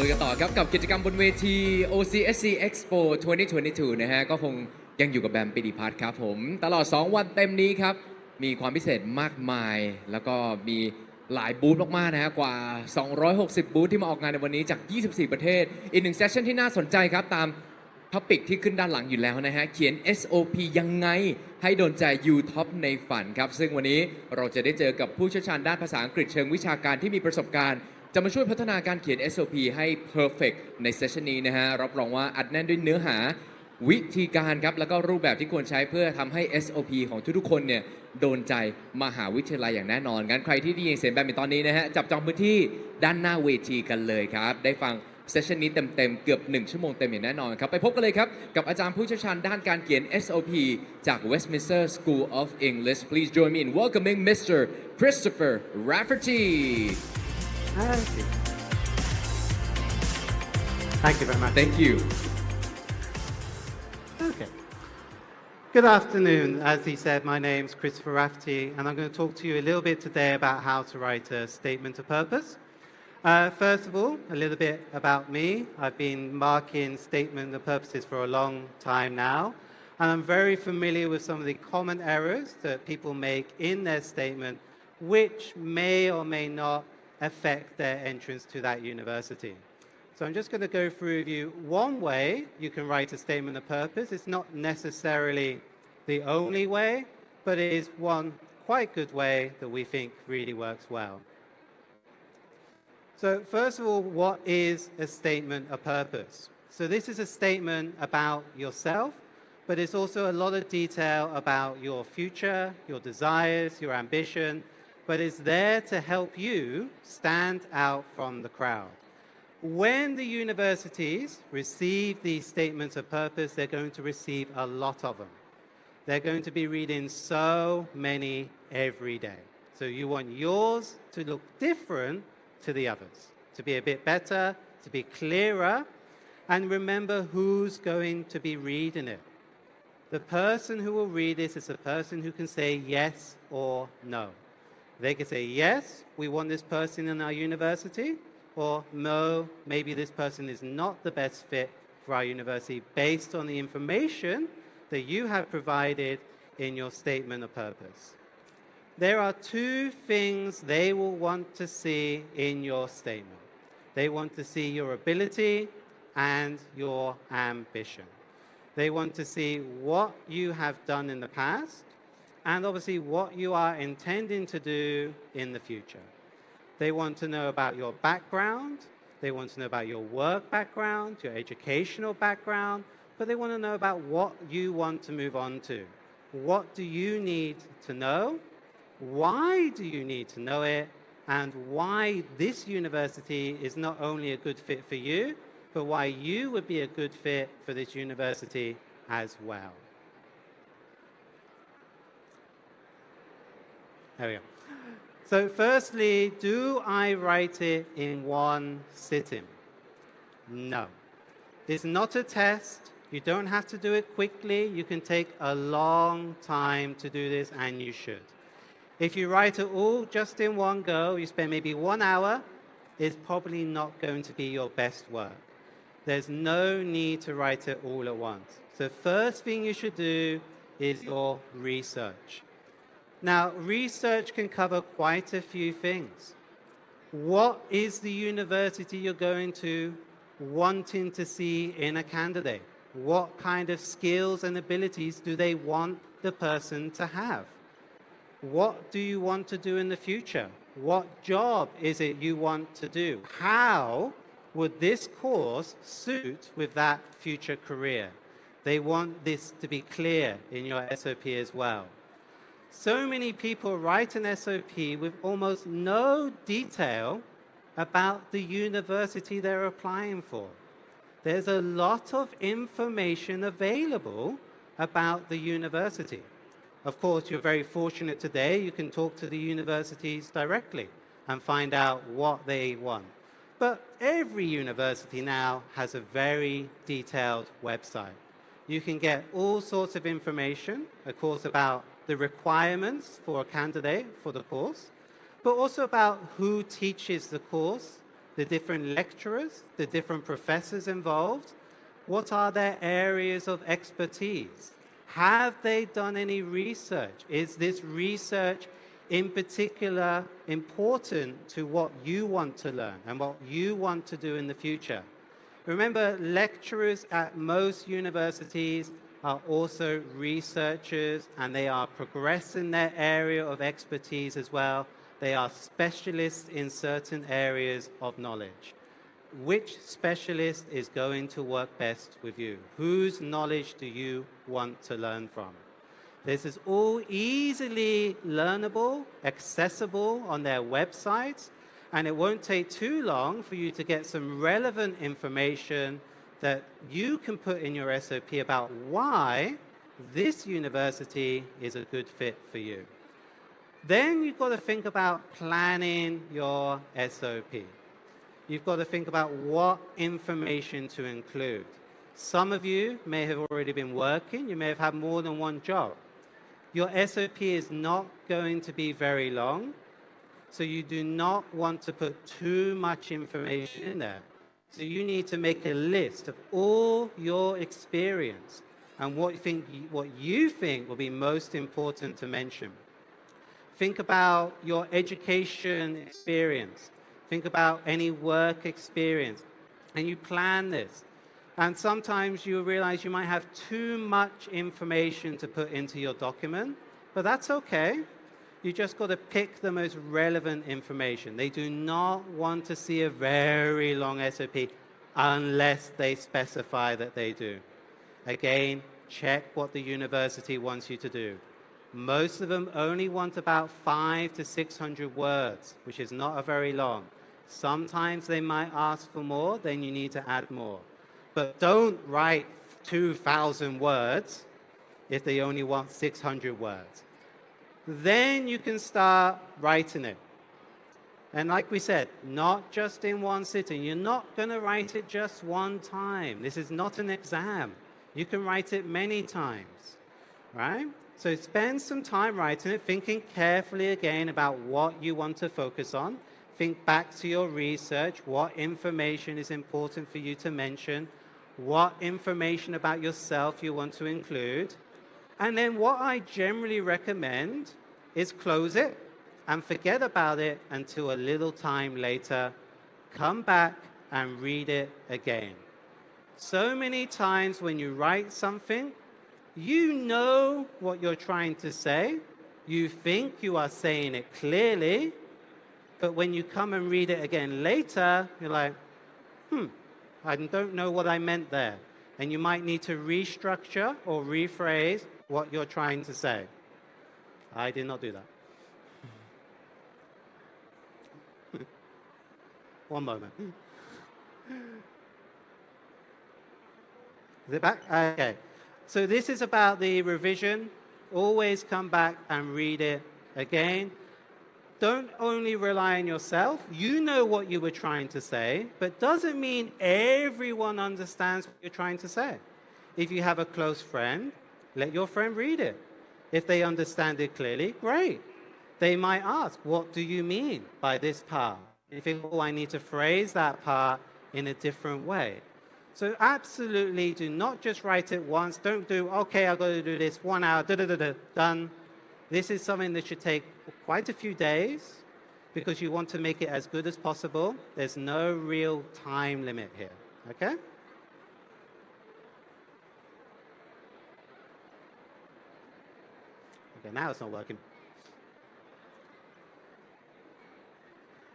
ลุยกันต่อครับกับกิจกรรมบนเวที OCSC Expo 2022 นะฮะก็คงยังอยู่กับแบมปิติพัฒน์ครับผมตลอด 2 วันเต็มนี้ครับมีความพิเศษมากมายแล้วก็มีหลายบูธมากๆนะฮะกว่า 260 บูธที่มาออกงานในวันนี้จาก 24 ประเทศอีกหนึ่งเซสชั่นที่น่าสนใจครับตามท็อปิกที่ขึ้นด้านหลังอยู่แล้วนะฮะเขียน SOP ยังไงให้โดนใจ U Top ในฝันครับซึ่งวันนี้เราจะได้เจอกับผู้เชี่ยวชาญด้านภาษาอังกฤษเชิงวิชาการที่มีประสบการณ์จะมาช่วยพัฒนาการเขียน SOP ให้ perfect ในเซสชันนี้นะฮะรับรองว่าอัดแน่นด้วยเนื้อหาวิธีการครับแล้วก็รูปแบบที่ควรใช้เพื่อทำให้ SOP ของทุกๆคนเนี่ยโดนใจมหาวิทยาลัยอย่างแน่นอนงั้นใครที่ได้ยินเสียงแบบนี้ตอนนี้นะฮะจับจองพื้นที่ด้านหน้าเวทีกันเลยครับได้ฟังเซสชันนี้เต็มๆเกือบ1 ชั่วโมงเต็มอย่างแน่นอนครับไปพบกันเลยครับกับอาจารย์ผู้เชี่ยวชาญด้านการเขียน SOP จาก Westminster School of English Please join me in welcoming Mr. Christopher Rafferty Thank you very much. Thank you. Okay. Good afternoon. As he said, my name's Christopher Rafferty, and I'm going to talk to you a little bit today about how to write a statement of purpose. First of all, a little bit about me. I've been marking statement of purposes for a long time now, and I'm very familiar with some of the common errors that people make in their statement, which may or may not affect their entrance to that university. So I'm just going to go through with you one way you can write a statement of purpose. It's not necessarily the only way, but it is one quite good way that we think really works well. So first of all, what is a statement of purpose? So this is a statement about yourself, but it's also a lot of detail about your future, your desires, your ambition, but it's there to help you stand out from the crowd. When the universities receive these statements of purpose, they're going to receive a lot of them. They're going to be reading so many every day. So you want yours to look different to the others, to be a bit better, to be clearer, and remember who's going to be reading it. The person who will read this is a person who can say yes or no. They can say, yes, we want this person in our university, or no, maybe this person is not the best fit for our university based on the information that you have provided in your statement of purpose. There are two things they will want to see in your statement. They want to see your ability and your ambition. They want to see what you have done in the past and obviously what you are intending to do in the future. They want to know about your background, they want to know about your work background, your educational background, but they want to know about what you want to move on to. What do you need to know? Why do you need to know it? And why this university is not only a good fit for you, but why you would be a good fit for this university as well. There we go. So firstly, do I write it in one sitting? No. It's not a test. You don't have to do it quickly. You can take a long time to do this, and you should. If you write it all just in one go, you spend maybe 1 hour, it's probably not going to be your best work. There's no need to write it all at once. So first thing you should do is your research. Now, research can cover quite a few things. What is the university you're going to wanting to see in a candidate? What kind of skills and abilities do they want the person to have? What do you want to do in the future? What job is it you want to do? How would this course suit with that future career? They want this to be clear in your SOP as well. So many people write an SOP with almost no detail about the university they're applying for. There's a lot of information available about the university. Of course, you're very fortunate today. You can talk to the universities directly and find out what they want. But every university now has a very detailed website. You can get all sorts of information, of course, about the requirements for a candidate for the course, but also about who teaches the course, the different lecturers, the different professors involved. What are their areas of expertise? Have they done any research? Is this research in particular important to what you want to learn and what you want to do in the future? Remember, lecturers at most universities are also researchers, and they are progressing their area of expertise as well. They are specialists in certain areas of knowledge. Which specialist is going to work best with you? Whose knowledge do you want to learn from? This is all easily learnable, accessible on their websites, and it won't take too long for you to get some relevant information that you can put in your SOP about why this university is a good fit for you. Then you've got to think about planning your SOP. You've got to think about what information to include. Some of you may have already been working. You may have had more than one job. Your SOP is not going to be very long, so you do not want to put too much information in there. So you need to make a list of all your experience and what you think will be most important to mention. Think about your education experience. Think about any work experience. And you plan this. And sometimes you realize you might have too much information to put into your document, but that's okay. You just got to pick the most relevant information. They do not want to see a very long SOP unless they specify that they do. Again, check what the university wants you to do. Most of them only want about 500 to 600 words, which is not very long. Sometimes they might ask for more, then you need to add more. But don't write 2,000 words if they only want 600 words. Then you can start writing it. And like we said, not just in one sitting. You're not going to write it just one time. This is not an exam. You can write it many times, right? So spend some time writing it, thinking carefully again about what you want to focus on. Think back to your research, what information is important for you to mention, what information about yourself you want to include. And then what I generally recommend is close it and forget about it until a little time later. Come back and read it again. So many times when you write something, you know what you're trying to say. You think you are saying it clearly, but when you come and read it again later, you're like, I don't know what I meant there. And you might need to restructure or rephrase what you're trying to say. I did not do that. One moment. Is it back? Okay. So this is about the revision. Always come back and read it again. Don't only rely on yourself. You know what you were trying to say, but doesn't mean everyone understands what you're trying to say. If you have a close friend, let your friend read it. If they understand it clearly, great. They might ask, what do you mean by this part? You think, oh, I need to phrase that part in a different way. So absolutely do not just write it once. Don't do, okay, I've got to do this 1 hour, done. This is something that should take quite a few days because you want to make it as good as possible. There's no real time limit here, okay? Okay, now it's not working.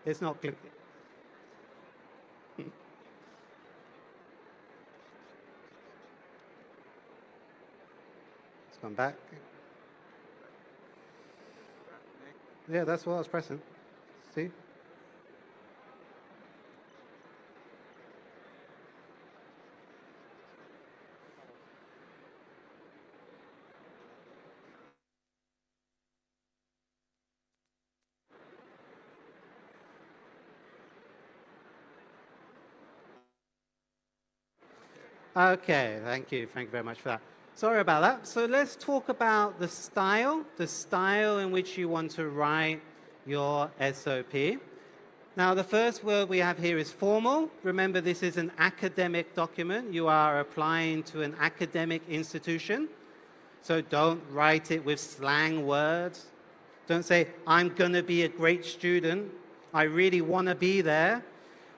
It's not clicking. Let's come back. Yeah, that's what I was pressing. See? Okay, thank you. Thank you very much for that. Sorry about that. So let's talk about the style in which you want to write your SOP. Now, the first word we have here is formal. Remember, this is an academic document. You are applying to an academic institution. So don't write it with slang words. Don't say, I'm going to be a great student. I really want to be there.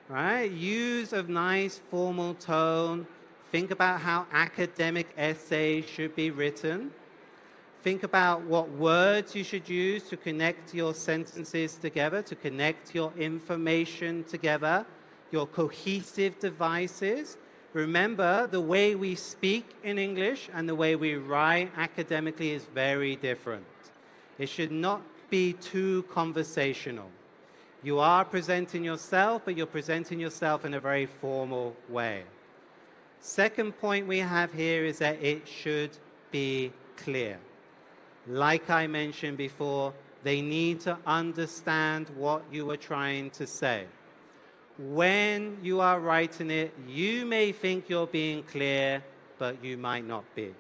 Right? Use a nice formal tone. Think about how academic essays should be written. Think about what words you should use to connect your sentences together, to connect your information together, your cohesive devices. Remember, the way we speak in English and the way we write academically is very different. It should not be too conversational. You are presenting yourself, but you're presenting yourself in a very formal way. Second point we have here is that it should be clear. Like I mentioned before, they need to understand what you are trying to say. When you are writing it, you may think you're being clear, but you might not be.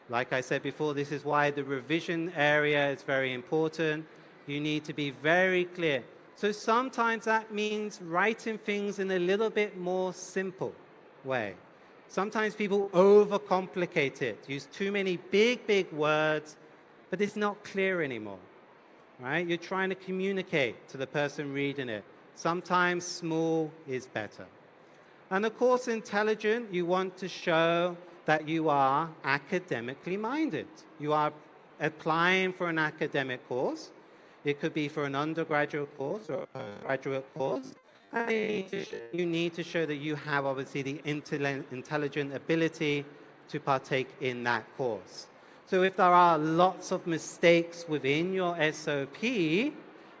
Like I said before, this is why the revision area is very important. You need to be very clear. So sometimes that means writing things in a little bit more simple way. Sometimes people overcomplicate it, use too many big words, but it's not clear anymore, right? You're trying to communicate to the person reading it. Sometimes small is better. And of course, intelligent, you want to show that you are academically minded. You are applying for an academic course. It could be for an undergraduate course or a graduate course. And you need to show that you have, obviously, the intelligent ability to partake in that course. So if there are lots of mistakes within your SOP,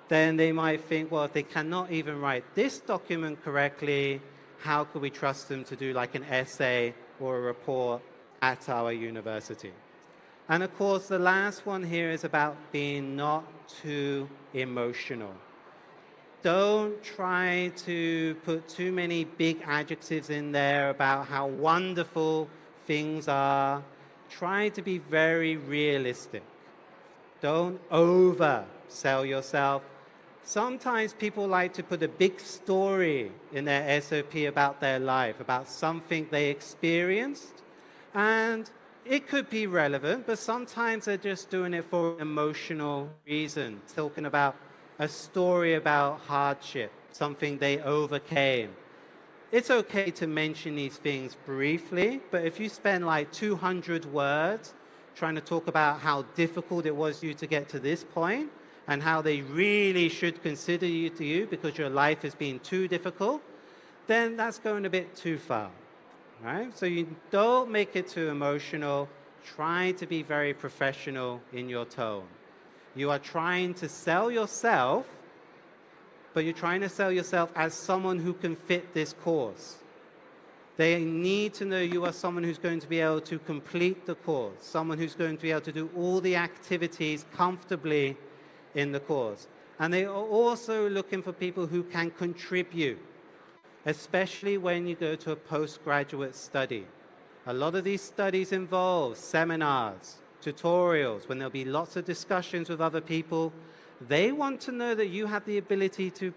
then they might think, well, if they cannot even write this document correctly, how could we trust them to do like an essay or a report at our university? And of course, the last one here is about being not too emotional. Don't try to put too many big adjectives in there about how wonderful things are. Try to be very realistic. Don't oversell yourself. Sometimes people like to put a big story in their SOP about their life, about something they experienced. And it could be relevant, but sometimes they're just doing it for an emotional reason, talking about a story about hardship, something they overcame. It's okay to mention these things briefly, but if you spend like 200 words trying to talk about how difficult it was you to get to this point and how they really should consider you because your life has been too difficult, then that's going a bit too far, right? So you don't make it too emotional. Try to be very professional in your tone. You are trying to sell yourself, but you're trying to sell yourself as someone who can fit this course. They need to know you are someone who's going to be able to complete the course, someone who's going to be able to do all the activities comfortably in the course. And they are also looking for people who can contribute, especially when you go to a postgraduate study. A lot of these studies involve seminars, tutorials, when there'll be lots of discussions with other people. They want to know that you have the ability to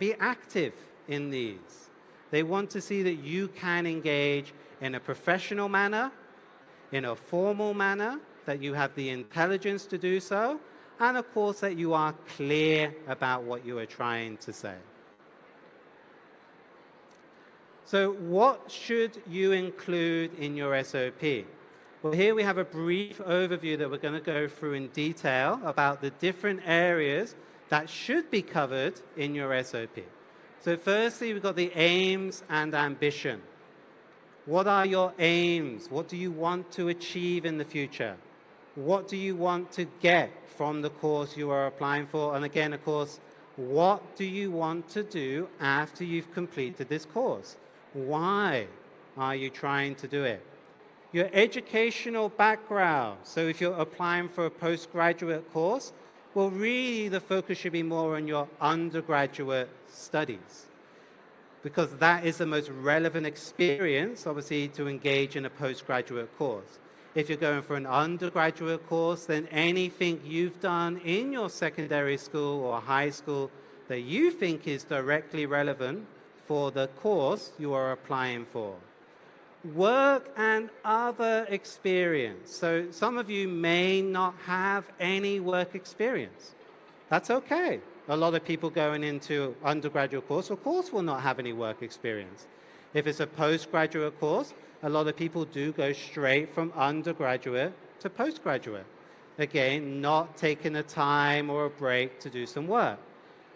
be active in these. They want to see that you can engage in a professional manner, in a formal manner, that you have the intelligence to do so, and of course that you are clear about what you are trying to say. So what should you include in your SOP? Well, here we have a brief overview that we're going to go through in detail about the different areas that should be covered in your SOP. So firstly, we've got the aims and ambition. What are your aims? What do you want to achieve in the future? What do you want to get from the course you are applying for? And again, of course, what do you want to do after you've completed this course? Why are you trying to do it? Your educational background. So if you're applying for a postgraduate course, well, really the focus should be more on your undergraduate studies, because that is the most relevant experience, obviously, to engage in a postgraduate course. If you're going for an undergraduate course, then anything you've done in your secondary school or high school, that you think is directly relevant for the course you are applying for. Work and other experience. So some of you may not have any work experience. That's okay. A lot of people going into undergraduate course, of course, will not have any work experience. If it's a postgraduate course, a lot of people do go straight from undergraduate to postgraduate. Again, not taking a time or a break to do some work.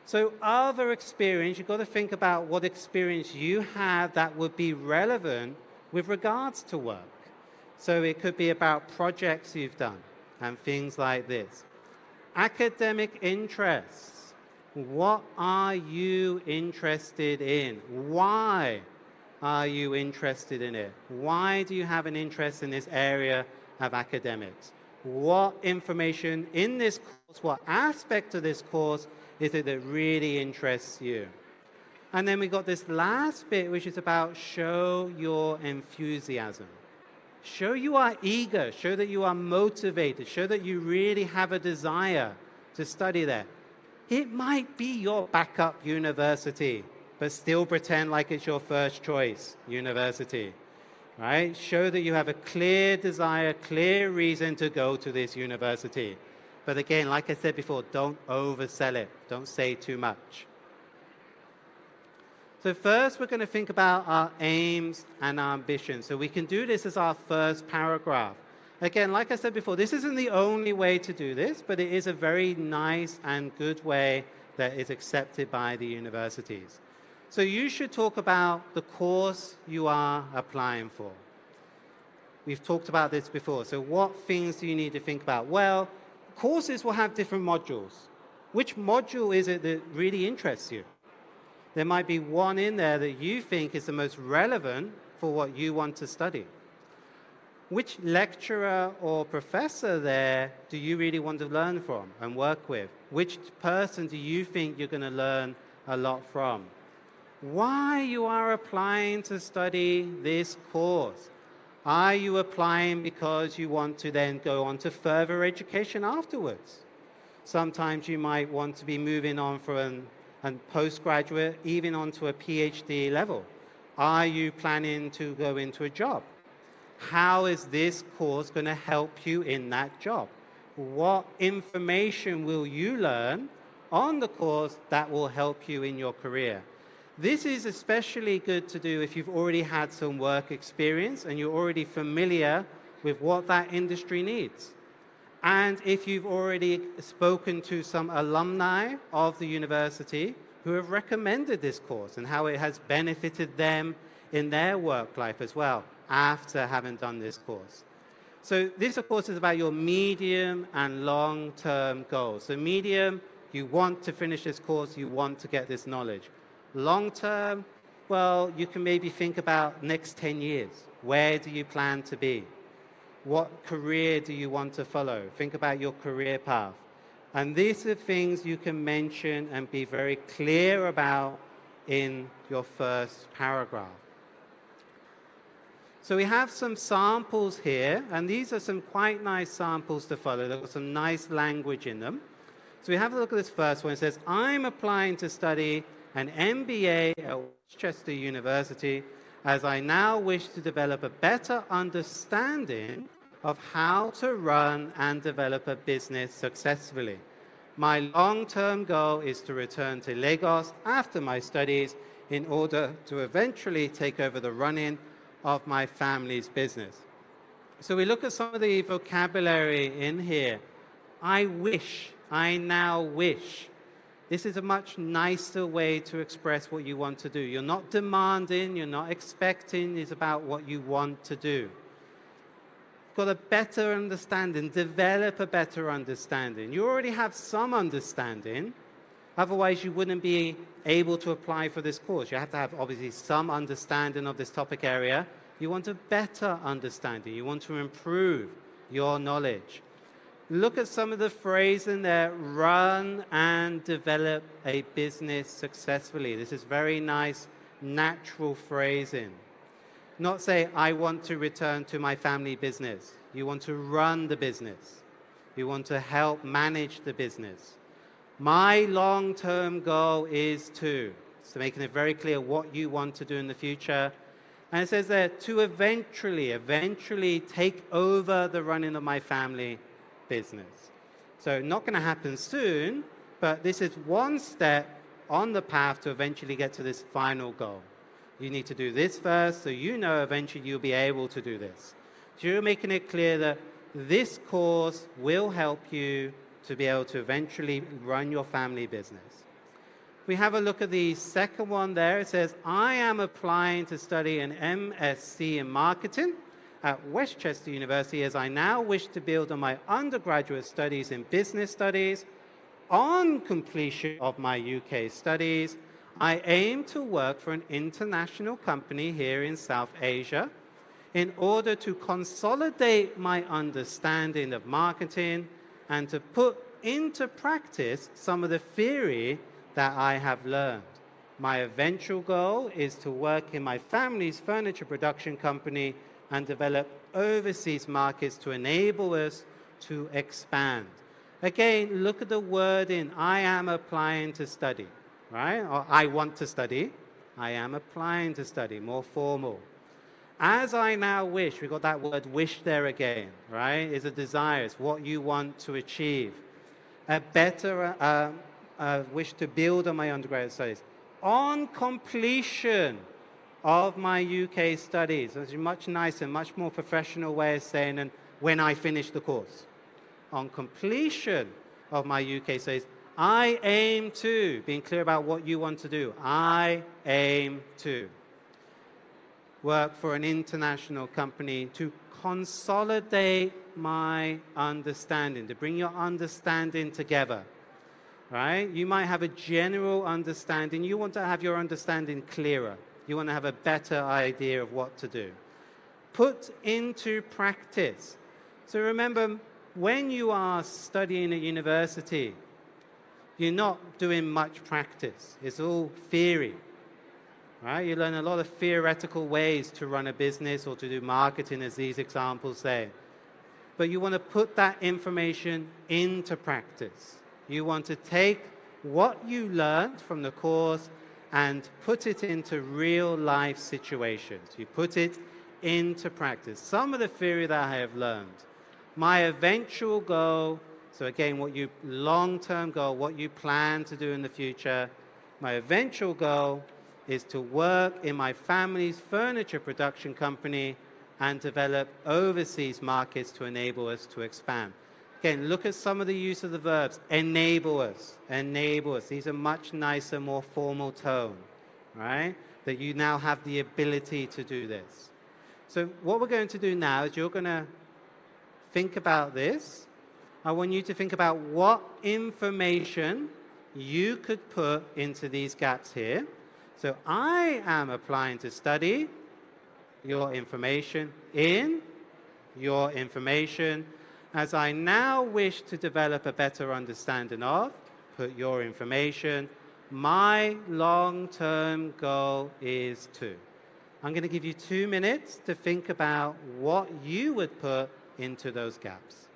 So other experience, you've got to think about what experience you have that would be relevant with regards to work. So it could be about projects you've done and things like this. Academic interests. What are you interested in? Why are you interested in it? Why do you have an interest in this area of academics? What information in this course, what aspect of this course is it that really interests you? And then we got this last bit, which is about show your enthusiasm. Show you are eager, show that you are motivated, show that you really have a desire to study there. It might be your backup university, but still pretend like it's your first choice university, right? Show that you have a clear desire, clear reason to go to this university. But again, like I said before, don't oversell it. Don't say too much. So first, we're going to think about our aims and our ambitions. So we can do this as our first paragraph. Again, like I said before, this isn't the only way to do this, but it is a very nice and good way that is accepted by the universities. So you should talk about the course you are applying for. We've talked about this before. So what things do you need to think about? Well, courses will have different modules. Which module is it that really interests you? There might be one in there that you think is the most relevant for what you want to study. Which lecturer or professor there do you really want to learn from and work with? Which person do you think you're going to learn a lot from? Why you are applying to study this course? Are you applying because you want to then go on to further education afterwards? Sometimes you might want to be moving on from a postgraduate, even onto a PhD level. Are you planning to go into a job? How is this course going to help you in that job? What information will you learn on the course that will help you in your career? This is especially good to do if you've already had some work experience and you're already familiar with what that industry needs. And if you've already spoken to some alumni of the university who have recommended this course and how it has benefited them in their work life as well after having done this course. So this, of course, is about your medium and long-term goals. So medium, you want to finish this course, you want to get this knowledge. Long-term, well, you can maybe think about next 10 years. Where do you plan to be? What career do you want to follow? Think about your career path. And these are things you can mention and be very clear about in your first paragraph. So we have some samples here, and these are some quite nice samples to follow. They've got some nice language in them. So we have a look at this first one. It says, I'm applying to study an MBA at Westminster University as I now wish to develop a better understanding of how to run and develop a business successfully. My long-term goal is to return to Lagos after my studies in order to eventually take over the running of my family's business. So we look at some of the vocabulary in here. I wish, I now wish. This is a much nicer way to express what you want to do. You're not demanding, you're not expecting, it's about what you want to do. Got a better understanding, develop a better understanding. You already have some understanding, otherwise you wouldn't be able to apply for this course. You have to have obviously some understanding of this topic area. You want a better understanding, you want to improve your knowledge. Look at some of the phrase in there, run and develop a business successfully. This is very nice, natural phrasing. Not say, I want to return to my family business. You want to run the business. You want to help manage the business. My long-term goal is to, so making it very clear what you want to do in the future. And it says there, to eventually take over the running of my family business. So not going to happen soon, but this is one step on the path to eventually get to this final goal. You need to do this first, so you know eventually you'll be able to do this. So you're making it clear that this course will help you to be able to eventually run your family business. We have a look at the second one there. It says, I am applying to study an MSc in marketing at Westminster University as I now wish to build on my undergraduate studies in business studies. On completion of my UK studies, I aim to work for an international company here in South Asia in order to consolidate my understanding of marketing and to put into practice some of the theory that I have learned. My eventual goal is to work in my family's furniture production company and develop overseas markets to enable us to expand. Again, look at the wording, I am applying to study, right? Or I want to study, I am applying to study, more formal. As I now wish, we've got that word wish there again, right? It's a desire, it's what you want to achieve. A better wish to build on my undergraduate studies. On completion of my UK studies, it's a much nicer, much more professional way of saying, and when I finish the course. On completion of my UK studies, I aim to, being clear about what you want to do, I aim to work for an international company to consolidate my understanding, to bring your understanding together, right? You might have a general understanding. You want to have your understanding clearer. You want to have a better idea of what to do. Put into practice. So remember, when you are studying at university, you're not doing much practice. It's all theory. Right? You learn a lot of theoretical ways to run a business or to do marketing, as these examples say. But you want to put that information into practice. You want to take what you learned from the course and put it into real life situations. You put it into practice. Some of the theory that I have learned. My eventual goal, so again, what you long-term goal, what you plan to do in the future, my eventual goal is to work in my family's furniture production company and develop overseas markets to enable us to expand. Again, look at some of the use of the verbs. Enable us, enable us. These are much nicer, more formal tone, right? That you now have the ability to do this. So what we're going to do now is you're going to think about this. I want you to think about what information you could put into these gaps here. So I am applying to study your information in your information. As I now wish to develop a better understanding of, put your information. My long-term goal is to. I'm going to give you 2 minutes to think about what you would put into those gaps.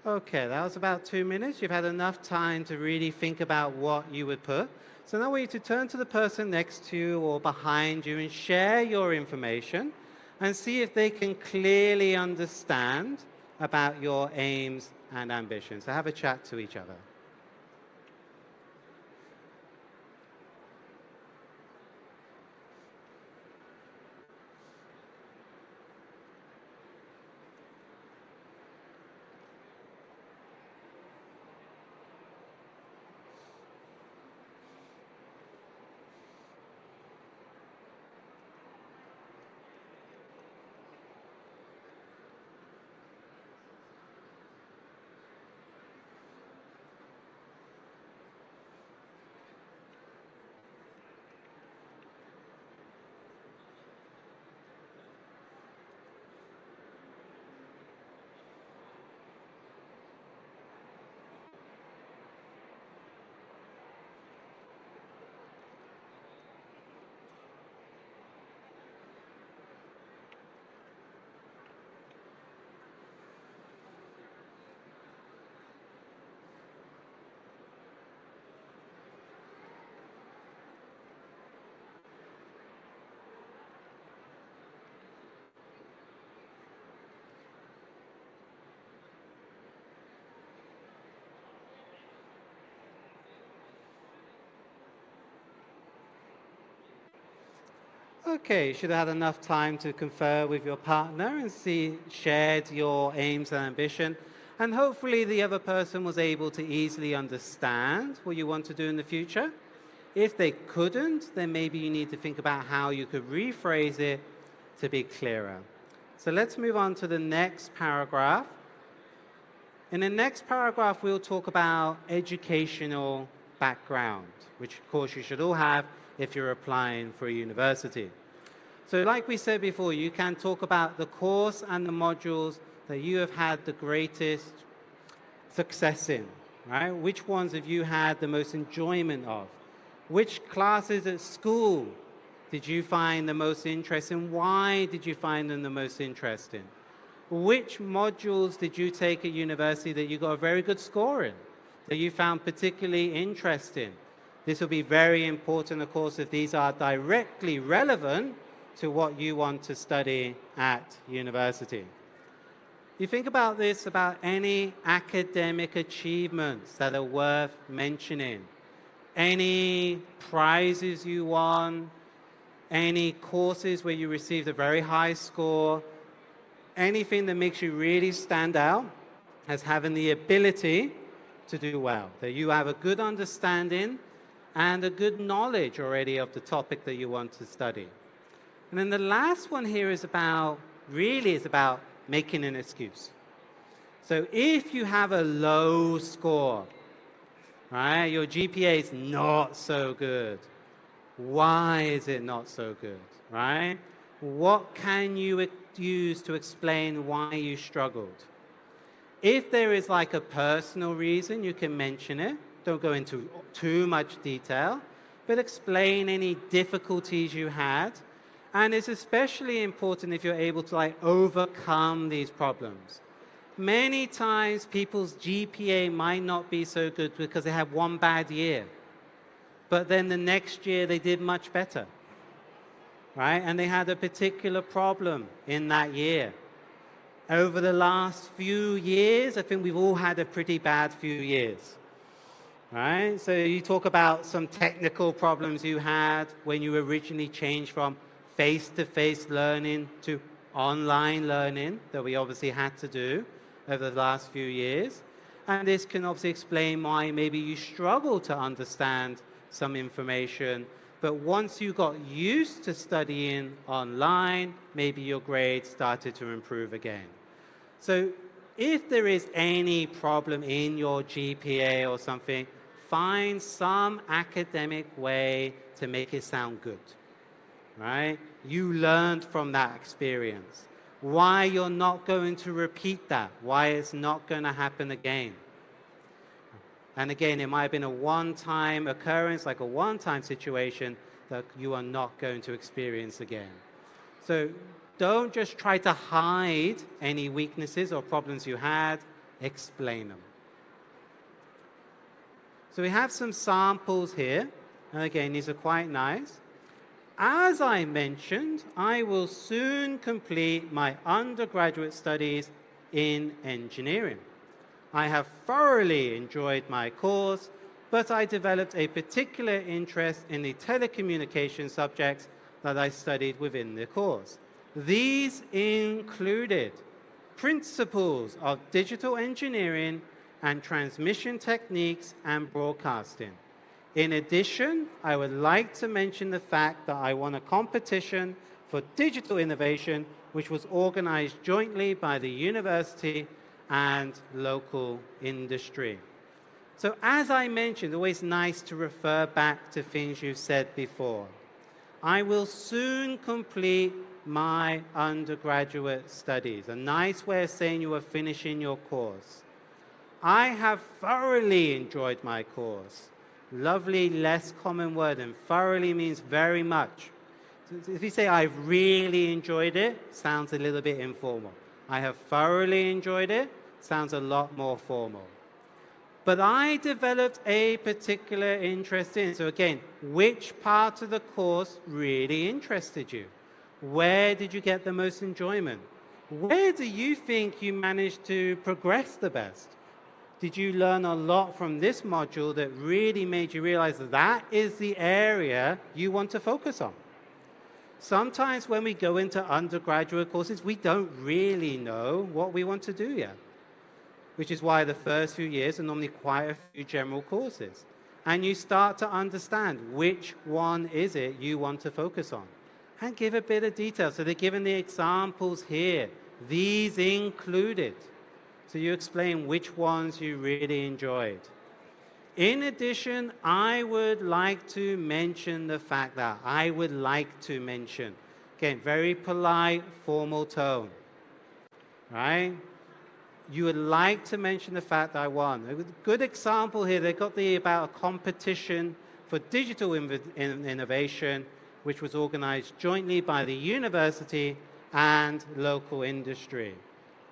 Okay, that was about 2 minutes. You've had enough time to really think about what you would put. So now I want you to turn to the person next to you or behind you and share your information and see if they can clearly understand about your aims and ambitions. So have a chat to each other. Okay, you should have had enough time to confer with your partner and shared your aims and ambition. And hopefully the other person was able to easily understand what you want to do in the future. If they couldn't, then maybe you need to think about how you could rephrase it to be clearer. So let's move on to the next paragraph. In the next paragraph, we'll talk about educational background, which of course you should all have if you're applying for a university. So like we said before, you can talk about the course and the modules that you have had the greatest success in, right? Which ones have you had the most enjoyment of? Which classes at school did you find the most interesting? Why did you find them the most interesting? Which modules did you take at university that you got a very good score in, that you found particularly interesting? This will be very important, of course, if these are directly relevant to what you want to study at university. You think about this, about any academic achievements that are worth mentioning, any prizes you won, any courses where you received a very high score, anything that makes you really stand out as having the ability to do well, that you have a good understanding and a good knowledge already of the topic that you want to study. And then the last one here is about making an excuse. So if you have a low score, right, your GPA is not so good. Why is it not so good, right? What can you use to explain why you struggled? If there is like a personal reason, you can mention it. Don't go into too much detail, but explain any difficulties you had. And it's especially important if you're able to overcome these problems. Many times people's GPA might not be so good because they had one bad year, but then the next year they did much better, right? And they had a particular problem in that year. Over the last few years, I think we've all had a pretty bad few years. Right? So you talk about some technical problems you had when you originally changed from face-to-face learning to online learning that we obviously had to do over the last few years. And this can obviously explain why maybe you struggle to understand some information. But once you got used to studying online, maybe your grades started to improve again. So if there is any problem in your GPA or something, find some academic way to make it sound good, right? You learned from that experience. Why you're not going to repeat that, why it's not going to happen again. And again, it might have been a one-time occurrence, like a one-time situation that you are not going to experience again. So don't just try to hide any weaknesses or problems you had. explain them. So we have some samples here, and again, these are quite nice. As I mentioned, I will soon complete my undergraduate studies in engineering. I have thoroughly enjoyed my course, but I developed a particular interest in the telecommunication subjects that I studied within the course. These included principles of digital engineering and transmission techniques and broadcasting. In addition, I would like to mention the fact that I won a competition for digital innovation, which was organized jointly by the university and local industry. So as I mentioned, always nice to refer back to things you've said before. I will soon complete my undergraduate studies. A nice way of saying you are finishing your course. I have thoroughly enjoyed my course. Lovely, less common word, and thoroughly means very much. So if you say, I've really enjoyed it, sounds a little bit informal. I have thoroughly enjoyed it, sounds a lot more formal. But I developed a particular interest in. So again, which part of the course really interested you? Where did you get the most enjoyment? Where do you think you managed to progress the best? Did you learn a lot from this module that really made you realize that that is the area you want to focus on? Sometimes when we go into undergraduate courses, we don't really know what we want to do yet, which is why the first few years are normally quite a few general courses. And you start to understand which one is it you want to focus on and give a bit of detail. So they're given the examples here. These included. So you explain which ones you really enjoyed. In addition, I would like to mention the fact that I would like to mention, again, very polite, formal tone, right? You would like to mention the fact that I won. A good example here, they got about a competition for digital innovation, which was organized jointly by the university and local industry.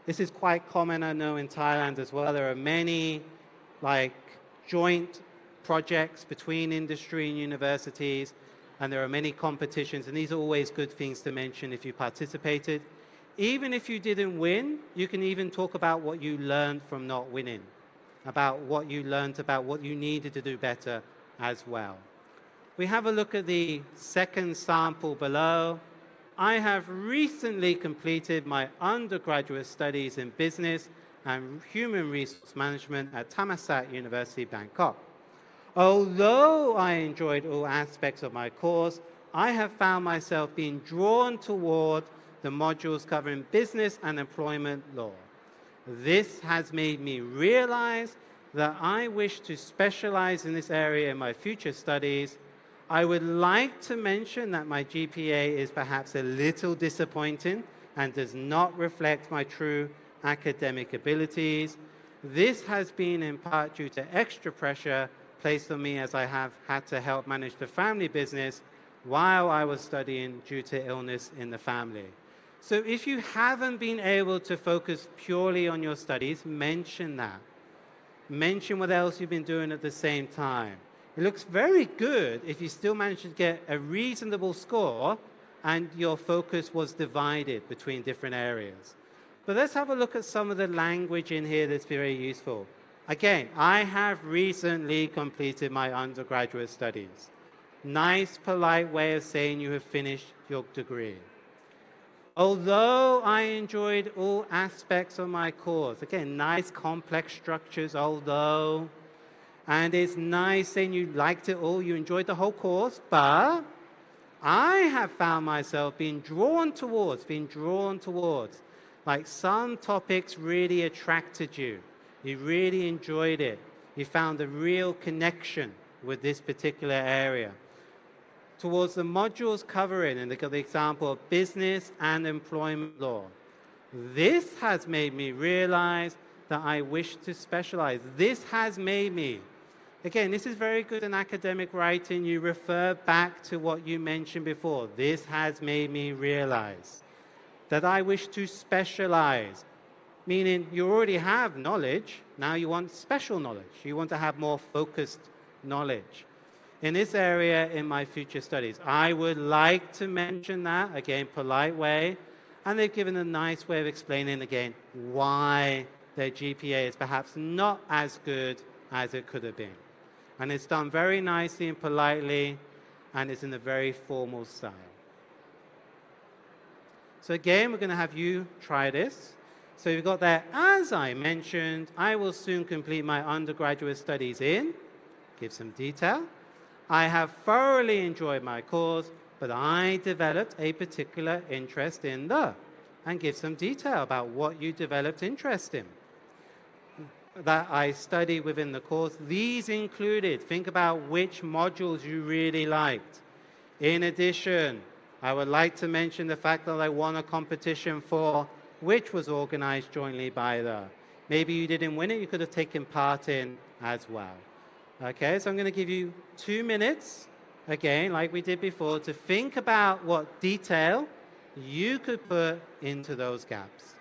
This is quite common, I know, in Thailand as well. There are many joint projects between industry and universities, and there are many competitions, and these are always good things to mention if you participated. Even if you didn't win, you can even talk about what you learned from not winning, about what you learned, about what you needed to do better as well. We have a look at the second sample below. I have recently completed my undergraduate studies in business and human resource management at Thammasat University, Bangkok. Although I enjoyed all aspects of my course, I have found myself being drawn toward the modules covering business and employment law. This has made me realize that I wish to specialize in this area in my future studies. I would like to mention that my GPA is perhaps a little disappointing and does not reflect my true academic abilities. This has been in part due to extra pressure placed on me as I have had to help manage the family business while I was studying due to illness in the family. So if you haven't been able to focus purely on your studies, mention that. Mention what else you've been doing at the same time. It looks very good if you still manage to get a reasonable score and your focus was divided between different areas. But let's have a look at some of the language in here that's very useful. Again, I have recently completed my undergraduate studies. Nice, polite way of saying you have finished your degree. Although I enjoyed all aspects of my course, again, nice complex structures, although, and it's nice saying you liked it all, you enjoyed the whole course, but I have found myself being drawn towards, like some topics really attracted you. You really enjoyed it. You found a real connection with this particular area. Towards the modules covering, and they got the example of business and employment law. This has made me realize that I wish to specialize. This has made me. Again, this is very good in academic writing. You refer back to what you mentioned before. This has made me realize that I wish to specialize. meaning you already have knowledge, now you want special knowledge. You want to have more focused knowledge. In this area, in my future studies, I would like to mention that, again, polite way, and they've given a nice way of explaining, again, why their GPA is perhaps not as good as it could have been. And it's done very nicely and politely, and it's in a very formal style. So again, we're going to have you try this. So you've got there, as I mentioned, I will soon complete my undergraduate studies in, give some detail. I have thoroughly enjoyed my course, but I developed a particular interest in the, and give some detail about what you developed interest in. That I studied within the course. These included, think about which modules you really liked. In addition, I would like to mention the fact that I won a competition for which was organized jointly by the. Maybe you didn't win it, you could have taken part in as well. Okay, so I'm going to give you 2 minutes, again, like we did before, to think about what detail you could put into those gaps.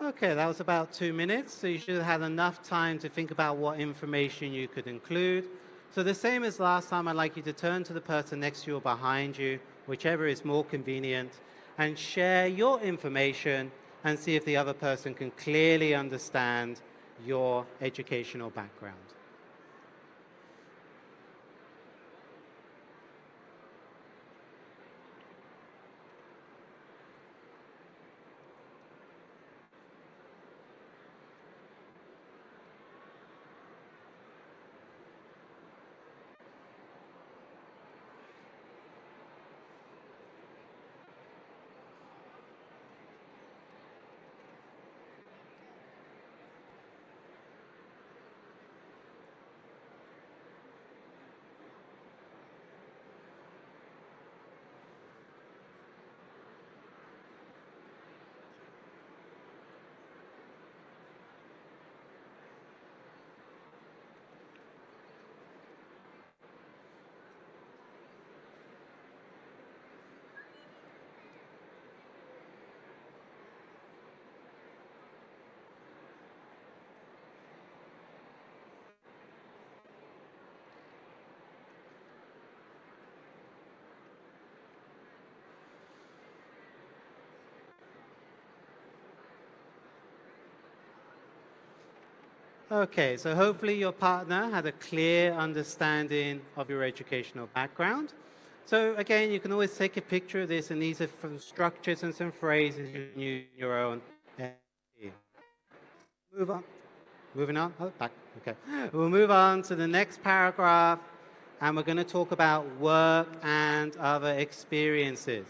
Okay, that was about 2 minutes, so you should have had enough time to think about what information you could include. So the same as last time, I'd like you to turn to the person next to you or behind you, whichever is more convenient, and share your information and see if the other person can clearly understand your educational background. Okay, so hopefully your partner had a clear understanding of your educational background. So again, you can always take a picture of this, and these are some structures and some phrases you can use in your own. Move on. Moving on. Oh, back. Okay. We'll move on to the next paragraph, and we're going to talk about work and other experiences.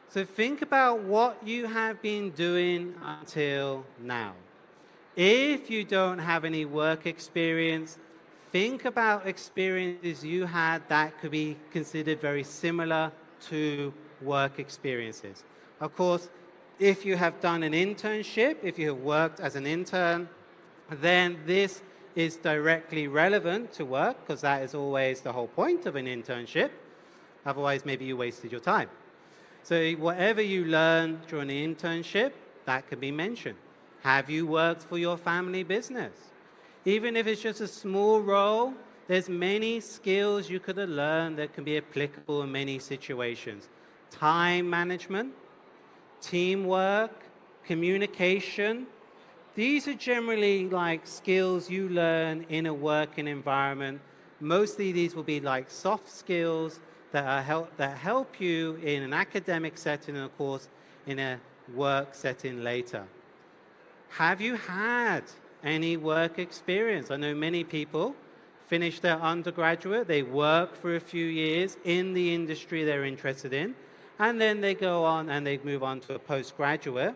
So think about what you have been doing until now. If you don't have any work experience, think about experiences you had that could be considered very similar to work experiences. Of course, if you have done an internship, if you have worked as an intern, then this is directly relevant to work because that is always the whole point of an internship. Otherwise, maybe you wasted your time. So whatever you learn during the internship, that can be mentioned. Have you worked for your family business? Even if it's just a small role, there's many skills you could have learned that can be applicable in many situations. Time management, teamwork, communication. These are generally like skills you learn in a working environment. Mostly these will be like soft skills that help you in an academic setting and of course in a work setting later. Have you had any work experience? I know many people finish their undergraduate, they work for a few years in the industry they're interested in, and then they go on and they move on to a postgraduate.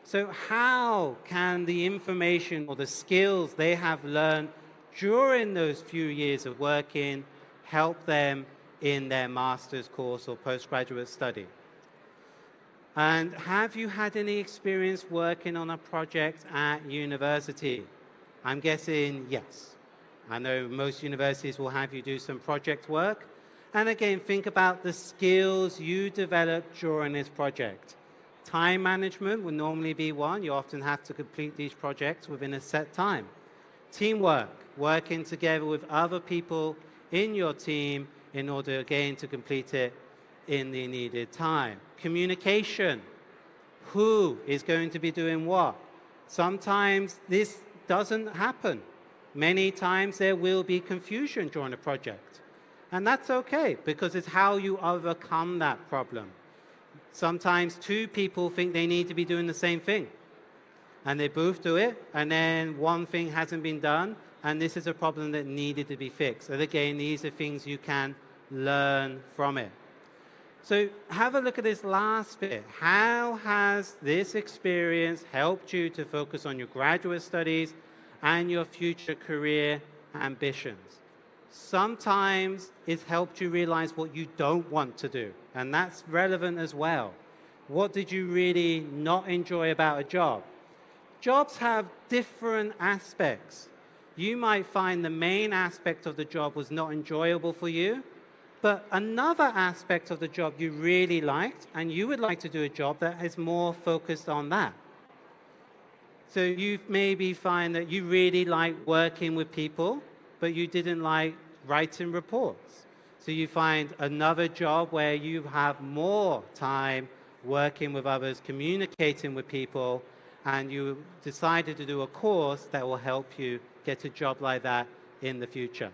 So how can the information or the skills they have learned during those few years of working help them in their master's course or postgraduate study? And have you had any experience working on a project at university? I'm guessing yes. I know most universities will have you do some project work. And again, think about the skills you developed during this project. Time management would normally be one. You often have to complete these projects within a set time. Teamwork, working together with other people in your team in order, again, to complete it in the needed time. Communication, who is going to be doing what? Sometimes this doesn't happen. Many times there will be confusion during a project. And that's okay, because it's how you overcome that problem. Sometimes two people think they need to be doing the same thing. And they both do it, and then one thing hasn't been done, and this is a problem that needed to be fixed. And again, these are things you can learn from it. So have a look at this last bit. How has this experience helped you to focus on your graduate studies and your future career ambitions? Sometimes it's helped you realize what you don't want to do, and that's relevant as well. What did you really not enjoy about a job? Jobs have different aspects. You might find the main aspect of the job was not enjoyable for you, but another aspect of the job you really liked, and you would like to do a job that is more focused on that. So you maybe find that you really like working with people, but you didn't like writing reports. So you find another job where you have more time working with others, communicating with people, and you decided to do a course that will help you get a job like that in the future.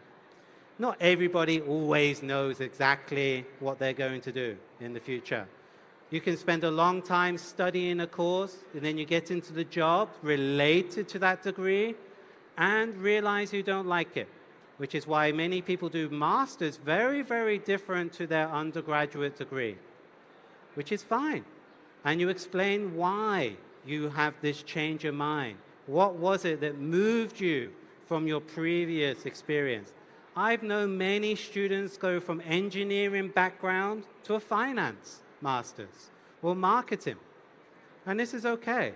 Not everybody always knows exactly what they're going to do in the future. You can spend a long time studying a course, and then you get into the job related to that degree and realize you don't like it, which is why many people do masters very, very different to their undergraduate degree, which is fine. And you explain why you have this change of mind. What was it that moved you from your previous experience? I've known many students go from engineering background to a finance master's or marketing. And this is okay.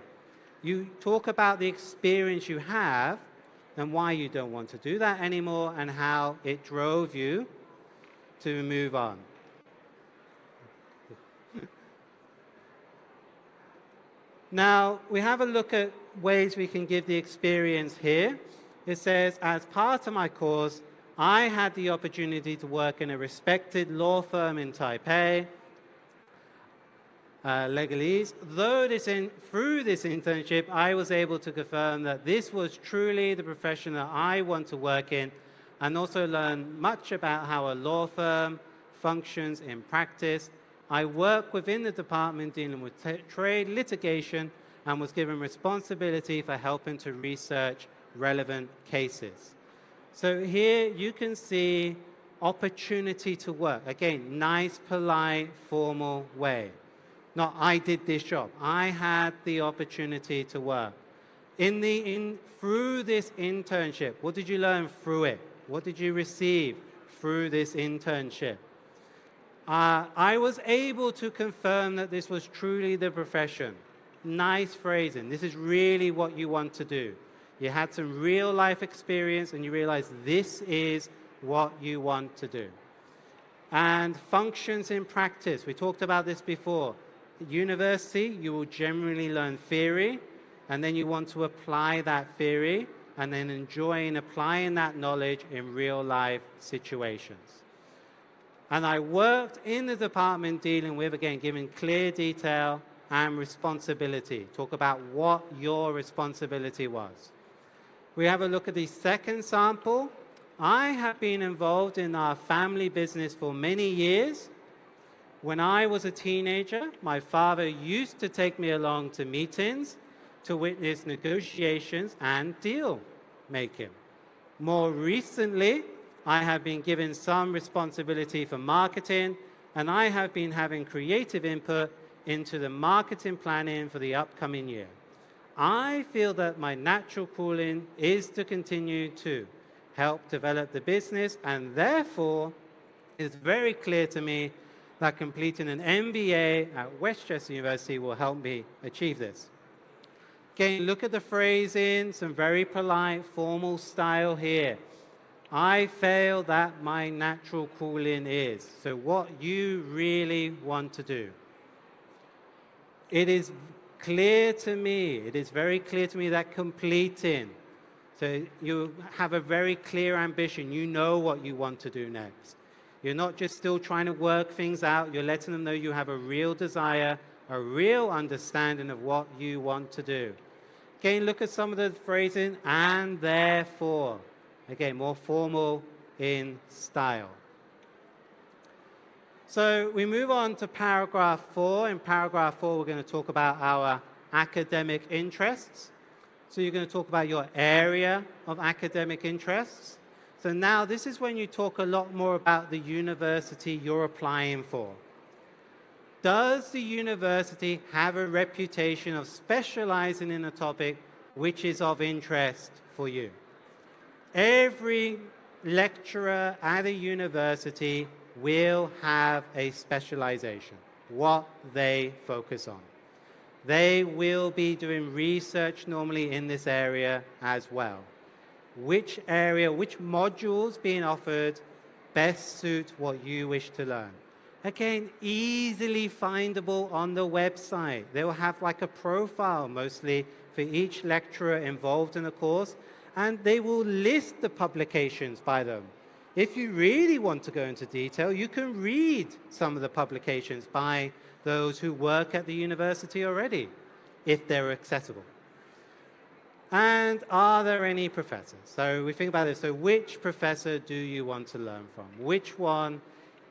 You talk about the experience you have and why you don't want to do that anymore and how it drove you to move on. Now, we have a look at ways we can give the experience here. It says, as part of my course, I had the opportunity to work in a respected law firm in Taipei. legalese. Though through this internship, I was able to confirm that this was truly the profession that I want to work in, and also learn much about how a law firm functions in practice. I work within the department dealing with trade litigation and was given responsibility for helping to research relevant cases. So here you can see opportunity to work. Again, nice, polite, formal way. Not I did this job. I had the opportunity to work. Through this internship, what did you learn through it? What did you receive through this internship? I was able to confirm that this was truly the profession. Nice phrasing. This is really what you want to do. You had some real life experience and you realized this is what you want to do. And functions in practice. We talked about this before. At university, you will generally learn theory, and then you want to apply that theory and then enjoying applying that knowledge in real life situations. And I worked in the department dealing with, again, giving clear detail and responsibility. Talk about what your responsibility was. We have a look at the second sample. I have been involved in our family business for many years. When I was a teenager, my father used to take me along to meetings to witness negotiations and deal making. More recently, I have been given some responsibility for marketing, and I have been having creative input into the marketing planning for the upcoming year. I feel that my natural calling is to continue to help develop the business, and therefore it's very clear to me that completing an MBA at Westminster University will help me achieve this. Again, look at the phrasing, some very polite, formal style here. I feel that my natural calling is. So what you really want to do. It is clear to me, it is very clear to me that completing. So you have a very clear ambition. You know what you want to do next. You're not just still trying to work things out. You're letting them know you have a real desire, a real understanding of what you want to do. Again, look at some of the phrasing, and therefore. Again, more formal in style. So we move on to paragraph 4. In paragraph 4, we're going to talk about our academic interests. So you're going to talk about your area of academic interests. So now this is when you talk a lot more about the university you're applying for. Does the university have a reputation of specializing in a topic which is of interest for you? Every lecturer at a university will have a specialization, what they focus on. They will be doing research normally in this area as well. Which area, which modules being offered best suit what you wish to learn? Again, easily findable on the website. They will have like a profile mostly for each lecturer involved in the course, and they will list the publications by them. If you really want to go into detail, you can read some of the publications by those who work at the university already, if they're accessible. And are there any professors? So we think about this. So which professor do you want to learn from? Which one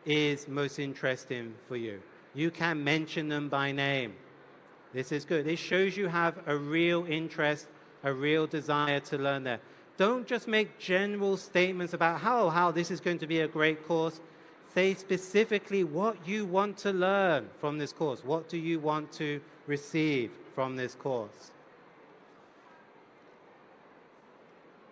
is most interesting for you? You can mention them by name. This is good. It shows you have a real interest, a real desire to learn there. Don't just make general statements about how this is going to be a great course. Say specifically what you want to learn from this course. What do you want to receive from this course?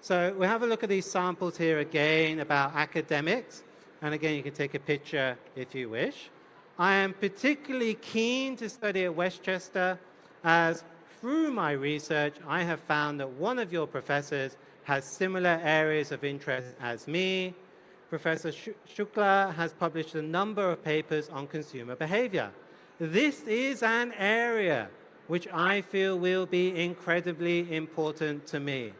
So we'll have a look at these samples here again about academics. And again, you can take a picture if you wish. I am particularly keen to study at Westminster, as through my research, I have found that one of your professors has similar areas of interest as me. Professor Shukla has published a number of papers on consumer behavior. This is an area which I feel will be incredibly important to me.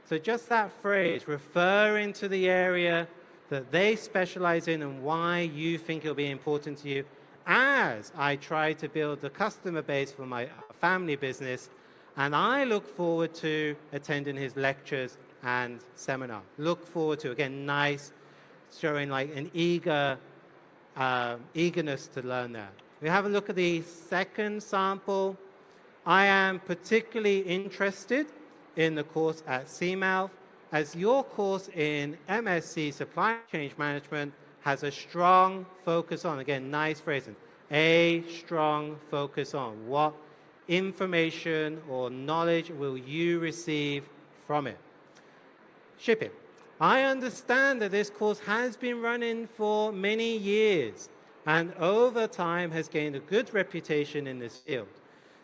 So just that phrase, referring to the area that they specialize in and why you think it'll be important to you, as I try to build the customer base for my family business, and I look forward to attending his lectures and seminar. Look forward to, again, nice, showing like an eagerness to learn that. We have a look at the second sample. I am particularly interested in the course at CMALF, as your course in MSc Supply Chain Management has a strong focus on, again, nice phrasing, a strong focus on what information or knowledge will you receive from it. Shipping. I understand that this course has been running for many years and over time has gained a good reputation in this field.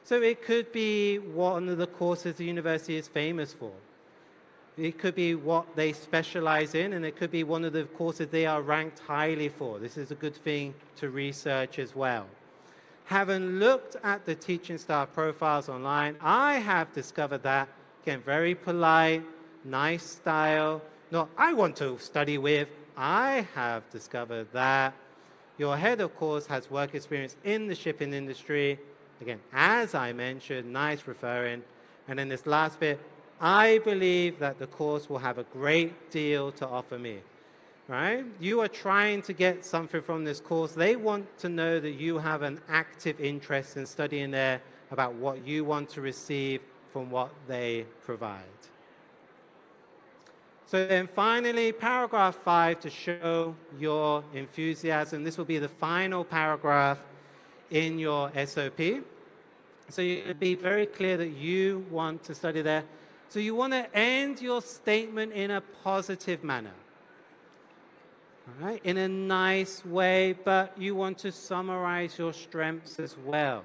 So it could be one of the courses the university is famous for. It could be what they specialize in, and it could be one of the courses they are ranked highly for. This is a good thing to research as well. Having looked at the teaching staff profiles online, I have discovered that, again, very polite, nice style. No, I want to study with. I have discovered that your head, of course, has work experience in the shipping industry. Again, as I mentioned, nice referring. And in this last bit, I believe that the course will have a great deal to offer me. Right? You are trying to get something from this course. They want to know that you have an active interest in studying there about what you want to receive from what they provide. So then finally, paragraph 5 to show your enthusiasm. This will be the final paragraph in your SOP. So you'll be very clear that you want to study there. So you want to end your statement in a positive manner. All right? In a nice way, but you want to summarize your strengths as well.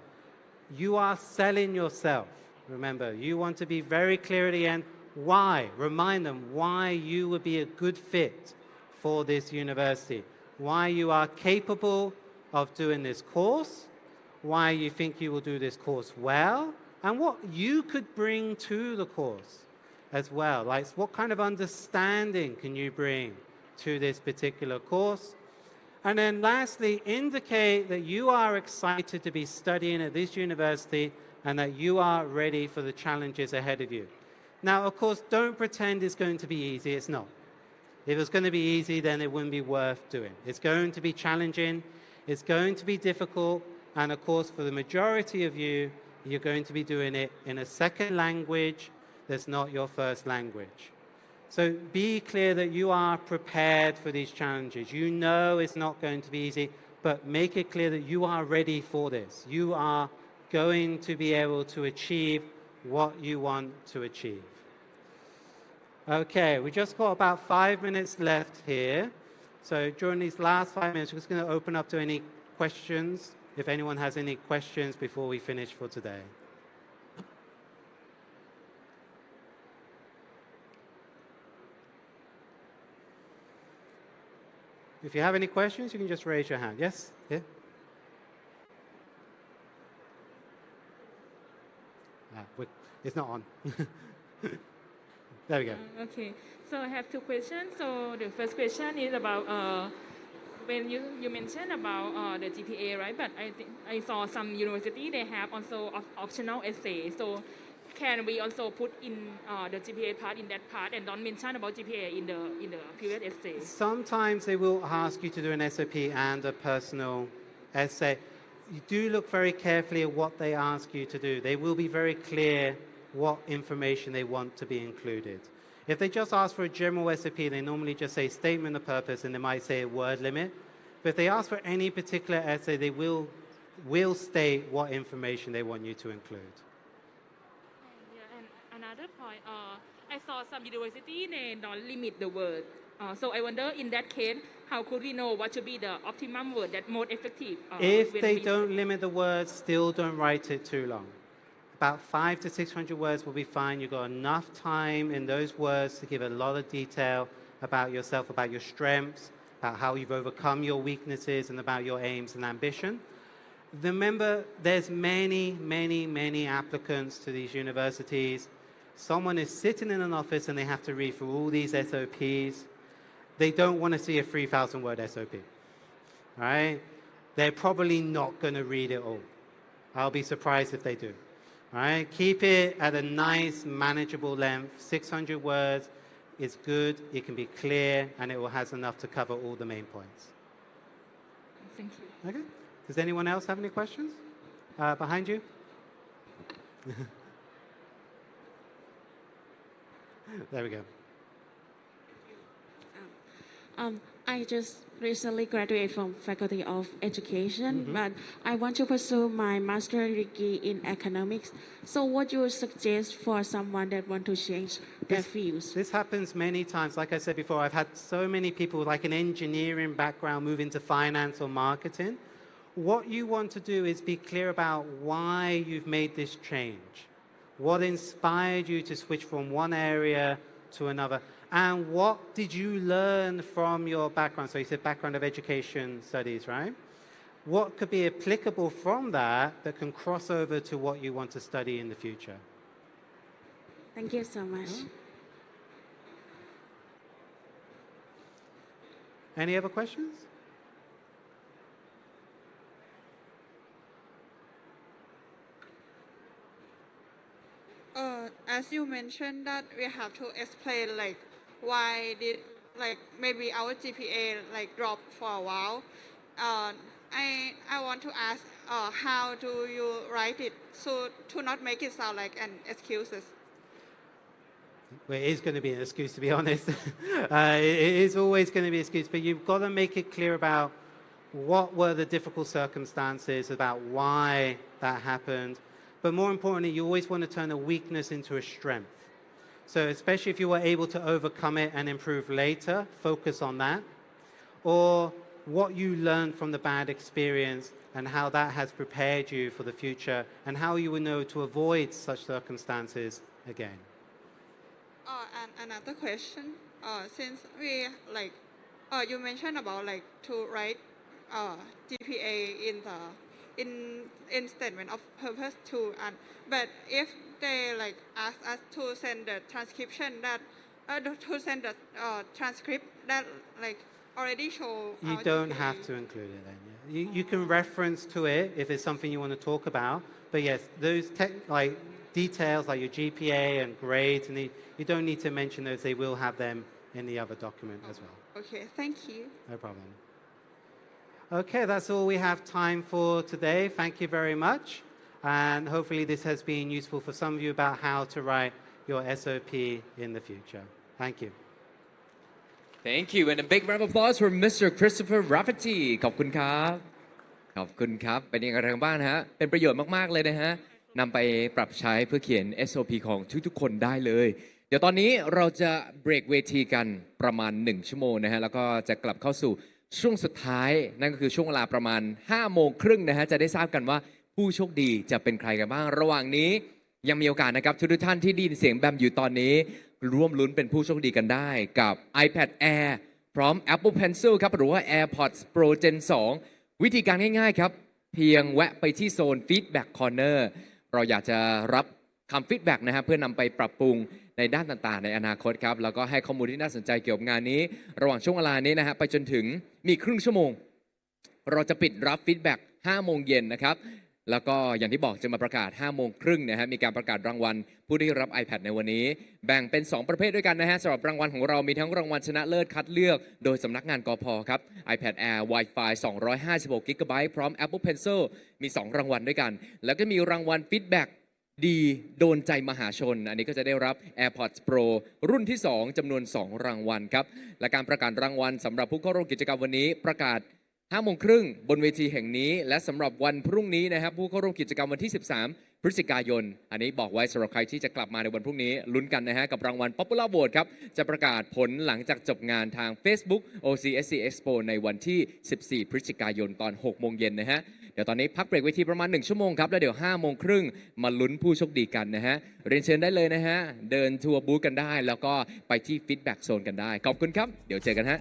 You are selling yourself. Remember, you want to be very clear at the end why. Remind them why you would be a good fit for this university, why you are capable of doing this course, why you think you will do this course well, and what you could bring to the course as well. Like, what kind of understanding can you bring to this particular course? And then lastly, indicate that you are excited to be studying at this university and that you are ready for the challenges ahead of you. Now, of course, don't pretend it's going to be easy. It's not. If it's going to be easy, then it wouldn't be worth doing. It's going to be challenging. It's going to be difficult. And of course, for the majority of you, you're going to be doing it in a second language that's not your first language. So be clear that you are prepared for these challenges. You know it's not going to be easy, but make it clear that you are ready for this. You are going to be able to achieve what you want to achieve. Okay, we just got about 5 minutes left here. So during these last 5 minutes, we're just going to open up to any questions, if anyone has any questions before we finish for today. If you have any questions, you can just raise your hand. Yes? Yeah? It's not on. There we go. Okay, so I have two questions. So the first question is about when you mentioned about the GPA, right? But I think I saw some university they have also optional essay. So can we also put in the GPA part in that part and don't mention about GPA in the previous essay? Sometimes they will ask you to do an SOP and a personal essay. You do look very carefully at what they ask you to do. They will be very clear what information they want to be included. If they just ask for a general SOP, they normally just say statement of purpose and they might say a word limit. But if they ask for any particular essay, they will state what information they want you to include. Yeah, and another point, I saw some university they don't limit the word. So I wonder, in that case, how could we know what should be the optimum word that most effective? If they don't limit the words, still don't write it too long. About 500 to 600 words will be fine. You've got enough time in those words to give a lot of detail about yourself, about your strengths, about how you've overcome your weaknesses, and about your aims and ambition. Remember, there's many, many, many applicants to these universities. Someone is sitting in an office and they have to read through all these SOPs. They don't want to see a 3,000-word SOP, right? they're probably not going to read it all. I'll be surprised if they do. All right? Keep it at a nice, manageable length. 600 words is good, it can be clear, and it will has enough to cover all the main points. Thank you. Okay? Does anyone else have any questions? Behind you? There we go. I just recently graduated from Faculty of Education, but I want to pursue my master degree in economics. So what you would suggest for someone that want to change their fields? This happens many times. Like I said before, I've had so many people like an engineering background move into finance or marketing. What you want to do is be clear about why you've made this change. What inspired you to switch from one area to another? And what did you learn from your background? So you said background of education studies, right? What could be applicable from that can cross over to what you want to study in the future? Thank you so much. Any other questions? As you mentioned that we have to explain like why did like maybe our GPA like dropped for a while. I want to ask how do you write it so to not make it sound like an excuses. Well, it is going to be an excuse, to be honest. It is always going to be an excuse, but you've got to make it clear about what were the difficult circumstances, about why that happened. But more importantly, you always want to turn a weakness into a strength. So especially if you were able to overcome it and improve later, focus on that. Or what you learned from the bad experience and how that has prepared you for the future and how you will know to avoid such circumstances again. And another question, since we like, you mentioned about like to write GPA in the in statement of purpose too, and but if they like ask us to send the transcription that to send the transcript that like already show You our don't GPA. have to include it then. Yeah. You can reference to it if it's something you want to talk about, but yes, those like details like your GPA and grades, and you don't need to mention those. They will have them in the other document as well. Okay, thank you. No problem. Okay, that's all we have time for today. Thank you very much. And hopefully this has been useful for some of you about how to write your SOP in the future. Thank you. Thank you and a big round of applause for Mr. Christopher Rafferty ขอบคุณครับ ขอบคุณครับ เป็นยังไงบ้างฮะ เป็นประโยชน์มากๆเลยนะฮะนำไปปรับใช้เพื่อเขียน SOP ของทุกๆคนได้เลย เดี๋ยวตอนนี้เราจะเบรกเวทีกันประมาณ1ชั่วโมงนะฮะ แล้วก็จะกลับเข้าสู่ช่วงสุดท้ายนั่นก็คือช่วงเวลาประมาณ5 โมงครึ่งนะฮะจะได้ทราบกันว่าผู้โชคดีจะเป็นใครกันบ้างระหว่างนี้ยังมีโอกาสนะครับทุกท่านที่ได้ยินเสียงแบมอยู่ตอนนี้ร่วมลุ้นเป็นผู้โชคดีกันได้กับ iPad Air พร้อม Apple Pencil ครับหรือว่า AirPods Pro Gen 2 วิธีการง่ายๆครับเพียงแวะไปที่โซน Feedback Corner เราอยากจะรับคำฟีดแบ็กนะฮะเพื่อนำไปปรับปรุงในด้านต่างๆในอนาคตครับแล้วก็ให้ข้อมูลที่น่าสนใจเกี่ยวกับงานนี้ระหว่างช่วงเวลานี้นะฮะไปจนถึงมีครึ่งชั่วโมงเราจะปิดรับฟีดแบ็ก5 โมงเย็นนะครับแล้วก็อย่างที่บอกจะมาประกาศ5 โมงครึ่งนะฮะมีการประกาศรางวัลผู้ได้รับ iPad ในวันนี้แบ่งเป็น2 ประเภทด้วยกันนะฮะสำหรับรางวัลของเรามีทั้งรางวัลชนะเลิศคัดเลือกโดยสำนักงานกพ.ครับ iPad Air Wi-Fi 256 GB พร้อม Apple Pencil มี2 รางวัลด้วยกันแล้วก็มีรางวัลฟีดแบ็กดีโดนใจมหาชนอันนี้ก็จะได้รับ AirPods Pro รุ่นที่2จำนวน2 รางวัลครับและการประกาศรางวัลสำหรับผู้เข้าร่วมกิจกรรมวันนี้ประกาศ5 โมงครึ่งบนเวทีแห่งนี้และสำหรับวันพรุ่งนี้นะครับผู้เข้าร่วมกิจกรรมวันที่13 พฤศจิกายนอันนี้บอกไว้สำหรับใครที่จะกลับมาในวันพรุ่งนี้ลุ้นกันนะฮะกับรางวัล Popular Vote ครับจะประกาศผลหลังจากจบงานทาง Facebook OCSC Expo ในวันที่14 พฤศจิกายนตอน6 โมงเย็นนะฮะเดี๋ยวตอนนี้พักเบรกเวทีประมาณ1 ชั่วโมงครับแล้วเดี๋ยว5 โมงครึ่งมาลุ้นผู้โชคดีกันนะฮะเรียนเชิญได้เลยนะฮะเดินทัวร์บูธกันได้แล้วก็ไปที่ Feedback Zone กันได้ขอบคุณครับเดี๋ยวเจอกันฮะ